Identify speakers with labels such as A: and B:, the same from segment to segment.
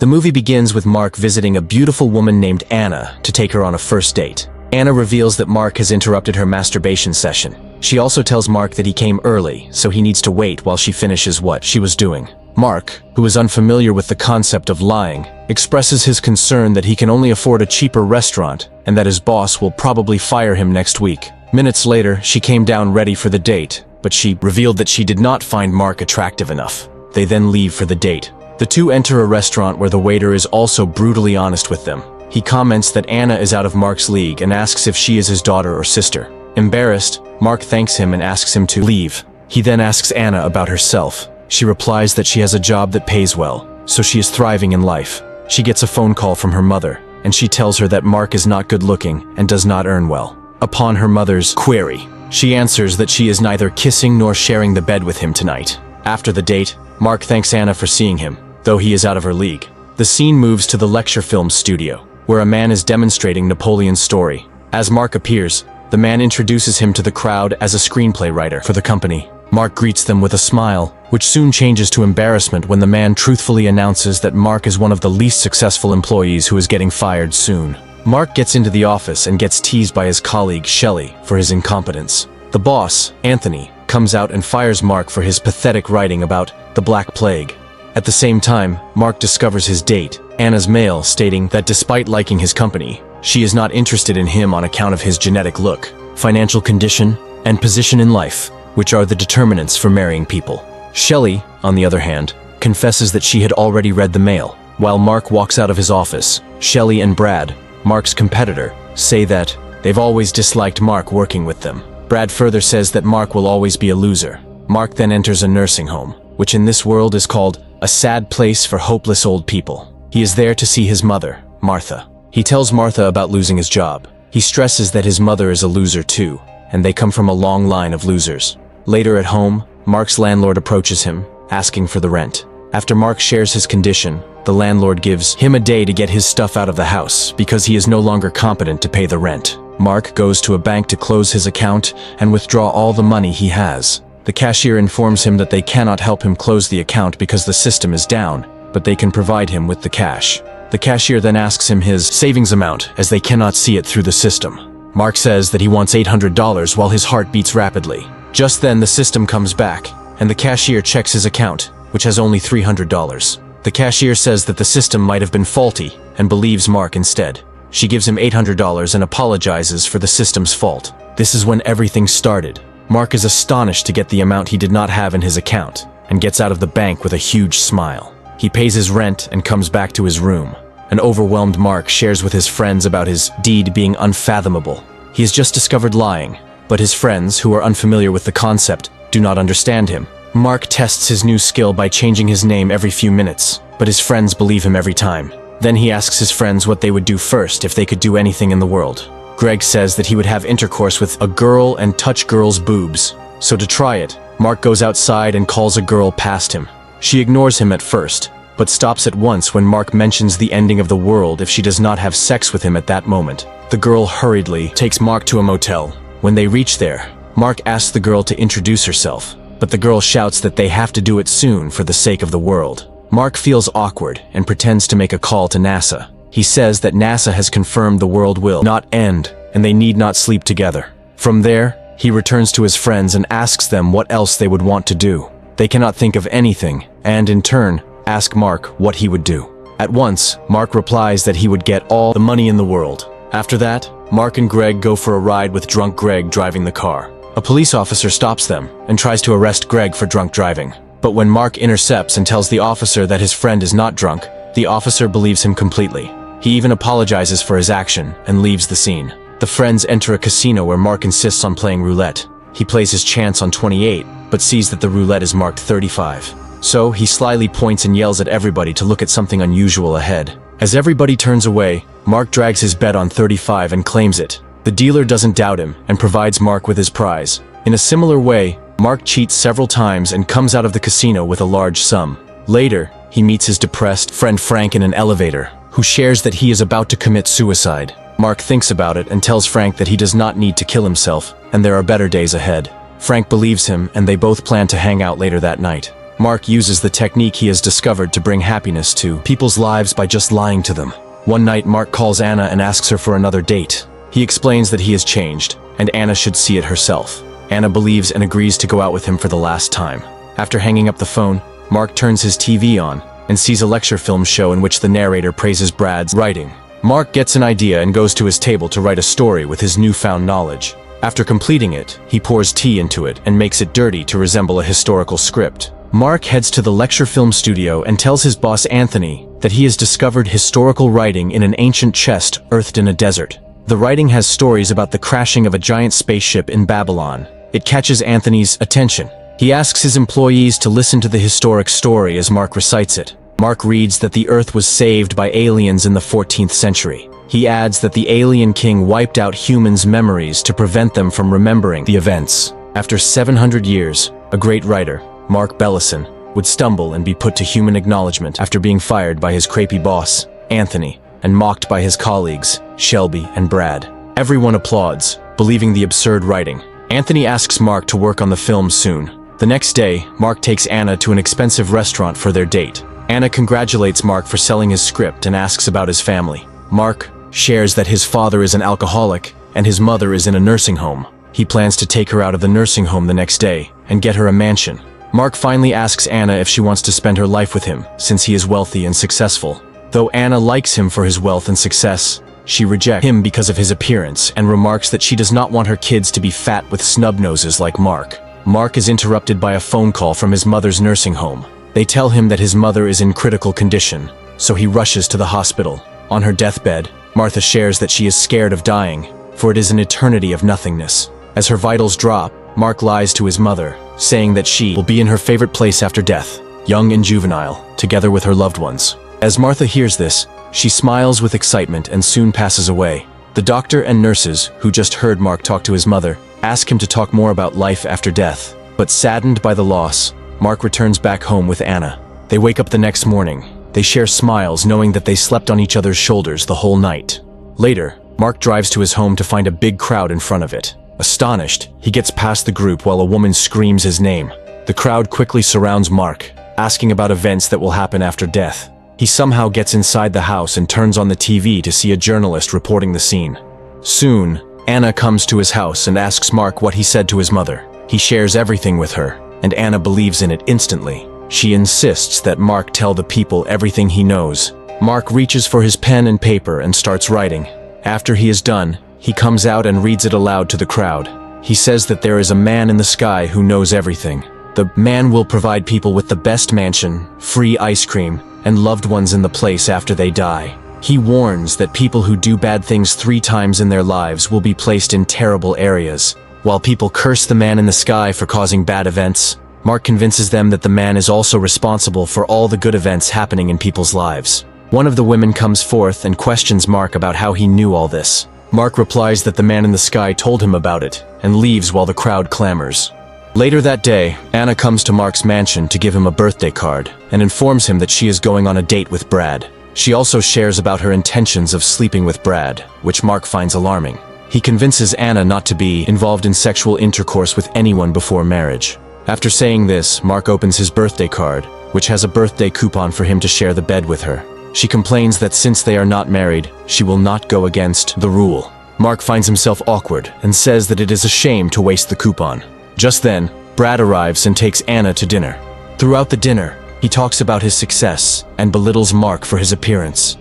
A: The movie begins with Mark visiting a beautiful woman named Anna to take her on a first date. Anna reveals that Mark has interrupted her masturbation session. She also tells Mark that he came early, so he needs to wait while she finishes what she was doing. Mark, who is unfamiliar with the concept of lying, expresses his concern that he can only afford a cheaper restaurant and that his boss will probably fire him next week. Minutes later, she came down ready for the date, but she revealed that she did not find Mark attractive enough. They then leave for the date. The two enter a restaurant where the waiter is also brutally honest with them. He comments that Anna is out of Mark's league and asks if she is his daughter or sister. Embarrassed, Mark thanks him and asks him to leave. He then asks Anna about herself. She replies that she has a job that pays well, so she is thriving in life. She gets a phone call from her mother, and she tells her that Mark is not good looking and does not earn well. Upon her mother's query, she answers that she is neither kissing nor sharing the bed with him tonight. After the date, Mark thanks Anna for seeing him, though he is out of her league. The scene moves to the lecture film studio, where a man is demonstrating Napoleon's story. As Mark appears, the man introduces him to the crowd as a screenplay writer for the company. Mark greets them with a smile, which soon changes to embarrassment when the man truthfully announces that Mark is one of the least successful employees who is getting fired soon. Mark gets into the office and gets teased by his colleague Shelley for his incompetence. The boss, Anthony, comes out and fires Mark for his pathetic writing about the Black Plague. At the same time, Mark discovers his date, Anna's mail, stating that despite liking his company, she is not interested in him on account of his genetic look, financial condition, and position in life, which are the determinants for marrying people. Shelley, on the other hand, confesses that she had already read the mail. While Mark walks out of his office, Shelley and Brad, Mark's competitor, say that they've always disliked Mark working with them. Brad further says that Mark will always be a loser. Mark then enters a nursing home, which in this world is called a sad place for hopeless old people. He is there to see his mother, Martha. He tells Martha about losing his job. He stresses that his mother is a loser too, and they come from a long line of losers. Later at home, Mark's landlord approaches him, asking for the rent. After Mark shares his condition, the landlord gives him a day to get his stuff out of the house because he is no longer competent to pay the rent. Mark goes to a bank to close his account and withdraw all the money he has. The cashier informs him that they cannot help him close the account because the system is down, but they can provide him with the cash. The cashier then asks him his savings amount as they cannot see it through the system. Mark says that he wants $800 while his heart beats rapidly. Just then the system comes back, and the cashier checks his account, which has only $300. The cashier says that the system might have been faulty and believes Mark instead. She gives him $800 and apologizes for the system's fault. This is when everything started. Mark is astonished to get the amount he did not have in his account and gets out of the bank with a huge smile. He pays his rent and comes back to his room. An overwhelmed Mark shares with his friends about his deed being unfathomable. He has just discovered lying, but his friends, who are unfamiliar with the concept, do not understand him. Mark tests his new skill by changing his name every few minutes, but his friends believe him every time. Then he asks his friends what they would do first if they could do anything in the world. Greg says that he would have intercourse with a girl and touch girls' boobs. So to try it, Mark goes outside and calls a girl past him. She ignores him at first, but stops at once when Mark mentions the ending of the world if she does not have sex with him at that moment. The girl hurriedly takes Mark to a motel. When they reach there, Mark asks the girl to introduce herself, but the girl shouts that they have to do it soon for the sake of the world. Mark feels awkward and pretends to make a call to NASA. He says that NASA has confirmed the world will not end and they need not sleep together. From there, he returns to his friends and asks them what else they would want to do. They cannot think of anything, and in turn, ask Mark what he would do. At once, Mark replies that he would get all the money in the world. After that, Mark and Greg go for a ride with drunk Greg driving the car. A police officer stops them and tries to arrest Greg for drunk driving. But when Mark intercepts and tells the officer that his friend is not drunk, the officer believes him completely. He even apologizes for his action and leaves the scene. The friends enter a casino where Mark insists on playing roulette. He plays his chance on 28, but sees that the roulette is marked 35. So he slyly points and yells at everybody to look at something unusual ahead. As everybody turns away, Mark drags his bet on 35 and claims it. The dealer doesn't doubt him and provides Mark with his prize. In a similar way, Mark cheats several times and comes out of the casino with a large sum. Later, he meets his depressed friend Frank in an elevator, who shares that he is about to commit suicide. Mark thinks about it and tells Frank that he does not need to kill himself, and there are better days ahead. Frank believes him, and they both plan to hang out later that night. Mark uses the technique he has discovered to bring happiness to people's lives by just lying to them. One night, Mark calls Anna and asks her for another date. He explains that he has changed, and Anna should see it herself. Anna believes and agrees to go out with him for the last time. After hanging up the phone, Mark turns his TV on and sees a lecture film show in which the narrator praises Brad's writing. Mark gets an idea and goes to his table to write a story with his newfound knowledge. After completing it, he pours tea into it and makes it dirty to resemble a historical script. Mark heads to the lecture film studio and tells his boss Anthony that he has discovered historical writing in an ancient chest earthed in a desert. The writing has stories about the crashing of a giant spaceship in Babylon. It catches Anthony's attention. He asks his employees to listen to the historic story as Mark recites it. Mark reads that the Earth was saved by aliens in the 14th century. He adds that the alien king wiped out humans' memories to prevent them from remembering the events. After 700 years, a great writer, Mark Bellison, would stumble and be put to human acknowledgement after being fired by his crepey boss, Anthony, and mocked by his colleagues, Shelby and Brad. Everyone applauds, believing the absurd writing. Anthony asks Mark to work on the film soon. The next day, Mark takes Anna to an expensive restaurant for their date. Anna congratulates Mark for selling his script and asks about his family. Mark shares that his father is an alcoholic and his mother is in a nursing home. He plans to take her out of the nursing home the next day and get her a mansion. Mark finally asks Anna if she wants to spend her life with him, since he is wealthy and successful. Though Anna likes him for his wealth and success, she rejects him because of his appearance and remarks that she does not want her kids to be fat with snub noses like Mark. Mark is interrupted by a phone call from his mother's nursing home. They tell him that his mother is in critical condition, so he rushes to the hospital. On her deathbed, Martha shares that she is scared of dying, for it is an eternity of nothingness. As her vitals drop, Mark lies to his mother, saying that she will be in her favorite place after death, young and juvenile, together with her loved ones. As Martha hears this, she smiles with excitement and soon passes away. The doctor and nurses, who just heard Mark talk to his mother, ask him to talk more about life after death. But saddened by the loss, Mark returns back home with Anna. They wake up the next morning. They share smiles knowing that they slept on each other's shoulders the whole night. Later, Mark drives to his home to find a big crowd in front of it. Astonished, he gets past the group while a woman screams his name. The crowd quickly surrounds Mark, asking about events that will happen after death. He somehow gets inside the house and turns on the TV to see a journalist reporting the scene. Soon, Anna comes to his house and asks Mark what he said to his mother. He shares everything with her, and Anna believes in it instantly. She insists that Mark tell the people everything he knows. Mark reaches for his pen and paper and starts writing. After he is done, he comes out and reads it aloud to the crowd. He says that there is a man in the sky who knows everything. The man will provide people with the best mansion, free ice cream, and loved ones in the place after they die. He warns that people who do bad things 3 times in their lives will be placed in terrible areas. While people curse the man in the sky for causing bad events, Mark convinces them that the man is also responsible for all the good events happening in people's lives. One of the women comes forth and questions Mark about how he knew all this. Mark replies that the man in the sky told him about it, and leaves while the crowd clamors. Later that day, Anna comes to Mark's mansion to give him a birthday card, and informs him that she is going on a date with Brad. She also shares about her intentions of sleeping with Brad, which Mark finds alarming. He convinces Anna not to be involved in sexual intercourse with anyone before marriage. After saying this, Mark opens his birthday card, which has a birthday coupon for him to share the bed with her. She complains that since they are not married, she will not go against the rule. Mark finds himself awkward and says that it is a shame to waste the coupon. Just then, Brad arrives and takes Anna to dinner. Throughout the dinner, he talks about his success and belittles Mark for his appearance.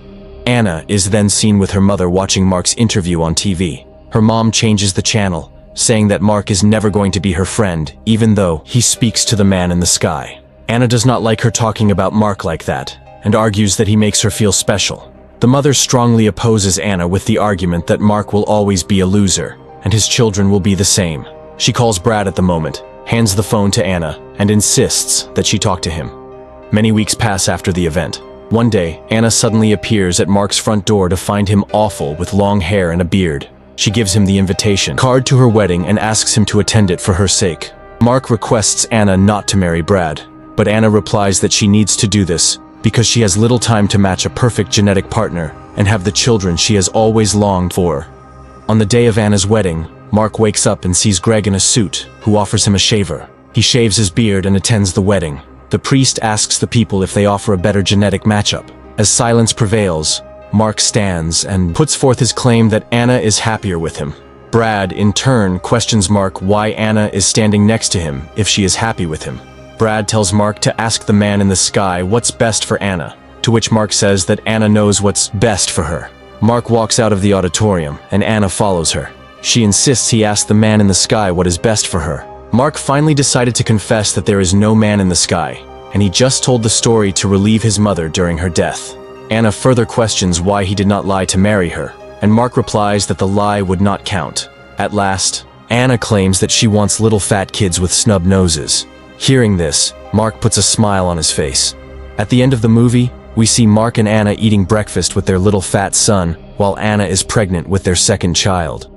A: Anna is then seen with her mother watching Mark's interview on TV. Her mom changes the channel, saying that Mark is never going to be her friend, even though he speaks to the man in the sky. Anna does not like her talking about Mark like that, and argues that he makes her feel special. The mother strongly opposes Anna with the argument that Mark will always be a loser, and his children will be the same. She calls Brad at the moment, hands the phone to Anna, and insists that she talk to him. Many weeks pass after the event. One day, Anna suddenly appears at Mark's front door to find him awful with long hair and a beard. She gives him the invitation card to her wedding and asks him to attend it for her sake. Mark requests Anna not to marry Brad, but Anna replies that she needs to do this because she has little time to match a perfect genetic partner and have the children she has always longed for. On the day of Anna's wedding, Mark wakes up and sees Greg in a suit, who offers him a shaver. He shaves his beard and attends the wedding. The priest asks the people if they offer a better genetic matchup. As silence prevails, Mark stands and puts forth his claim that Anna is happier with him. Brad, in turn, questions Mark why Anna is standing next to him if she is happy with him. Brad tells Mark to ask the man in the sky what's best for Anna, to which Mark says that Anna knows what's best for her. Mark walks out of the auditorium, and Anna follows her. She insists he ask the man in the sky what is best for her. Mark finally decided to confess that there is no man in the sky, and he just told the story to relieve his mother during her death. Anna further questions why he did not lie to marry her, and Mark replies that the lie would not count. At last, Anna claims that she wants little fat kids with snub noses. Hearing this, Mark puts a smile on his face. At the end of the movie, we see Mark and Anna eating breakfast with their little fat son, while Anna is pregnant with their second child.